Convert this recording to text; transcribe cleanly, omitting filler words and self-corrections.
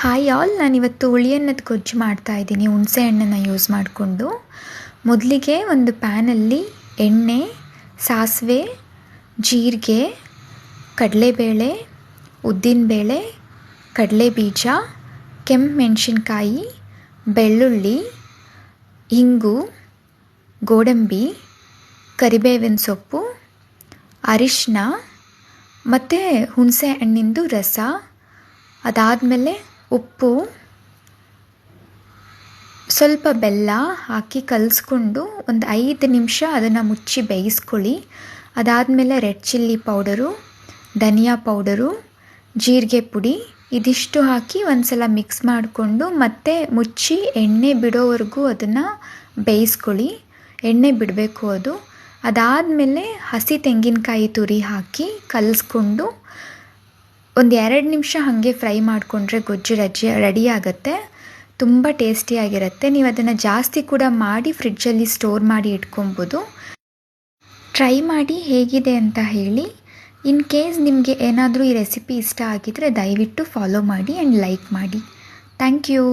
Hi all, ನಾನಿವತ್ತು ಹುಳಿಯನ್ನದ ಗೊಜ್ಜು ಮಾಡ್ತಾಯಿದ್ದೀನಿ ಹುಣಸೆ ಹಣ್ಣನ್ನು ಯೂಸ್ ಮಾಡಿಕೊಂಡು. ಮೊದಲಿಗೆ ಒಂದು ಪ್ಯಾನಲ್ಲಿ ಎಣ್ಣೆ, ಸಾಸಿವೆ, ಜೀರಿಗೆ, ಕಡಲೆಬೇಳೆ, ಉದ್ದಿನಬೇಳೆ, ಕಡಲೆಬೀಜ, ಕೆಂಪು ಮೆಣಸಿನ್ಕಾಯಿ, ಬೆಳ್ಳುಳ್ಳಿ, ಇಂಗು, ಗೋಡಂಬಿ, ಕರಿಬೇವಿನ ಸೊಪ್ಪು, ಅರಿಶಿನ ಮತ್ತು ಹುಣಸೆ ಹಣ್ಣಿಂದು ರಸ, ಅದಾದಮೇಲೆ ಉಪ್ಪು, ಸ್ವಲ್ಪ ಬೆಲ್ಲ ಹಾಕಿ ಕಲಿಸ್ಕೊಂಡು ಒಂದು 5 ನಿಮಿಷ ಅದನ್ನು ಮುಚ್ಚಿ ಬೇಯಿಸ್ಕೊಳ್ಳಿ. ಅದಾದಮೇಲೆ ರೆಡ್ ಚಿಲ್ಲಿ ಪೌಡರು, ಧನಿಯಾ ಪೌಡರು, ಜೀರಿಗೆ ಪುಡಿ ಇದಿಷ್ಟು ಹಾಕಿ ಒಂದು ಸಲ ಮಿಕ್ಸ್ ಮಾಡಿಕೊಂಡು ಮತ್ತೆ ಮುಚ್ಚಿ ಎಣ್ಣೆ ಬಿಡೋವರೆಗೂ ಅದನ್ನು ಬೇಯಿಸ್ಕೊಳ್ಳಿ. ಎಣ್ಣೆ ಬಿಡಬೇಕು ಅದು. ಅದಾದಮೇಲೆ ಹಸಿ ತೆಂಗಿನಕಾಯಿ ತುರಿ ಹಾಕಿ ಕಲಿಸ್ಕೊಂಡು ಒಂದು 2 ನಿಮಿಷ ಹಾಗೆ ಫ್ರೈ ಮಾಡಿಕೊಂಡ್ರೆ ಗೊಜ್ಜು ರೆಡಿ ಆಗುತ್ತೆ. ತುಂಬ ಟೇಸ್ಟಿಯಾಗಿರುತ್ತೆ. ನೀವು ಅದನ್ನು ಜಾಸ್ತಿ ಕೂಡ ಮಾಡಿ ಫ್ರಿಡ್ಜಲ್ಲಿ ಸ್ಟೋರ್ ಮಾಡಿ ಇಟ್ಕೊಬೋದು. ಟ್ರೈ ಮಾಡಿ ಹೇಗಿದೆ ಅಂತ ಹೇಳಿ. ಇನ್ ಕೇಸ್ ನಿಮಗೆ ಏನಾದರೂ ಈ ರೆಸಿಪಿ ಇಷ್ಟ ಆಗಿದ್ದರೆ ದಯವಿಟ್ಟು ಫಾಲೋ ಮಾಡಿ ಆ್ಯಂಡ್ ಲೈಕ್ ಮಾಡಿ. Thank you.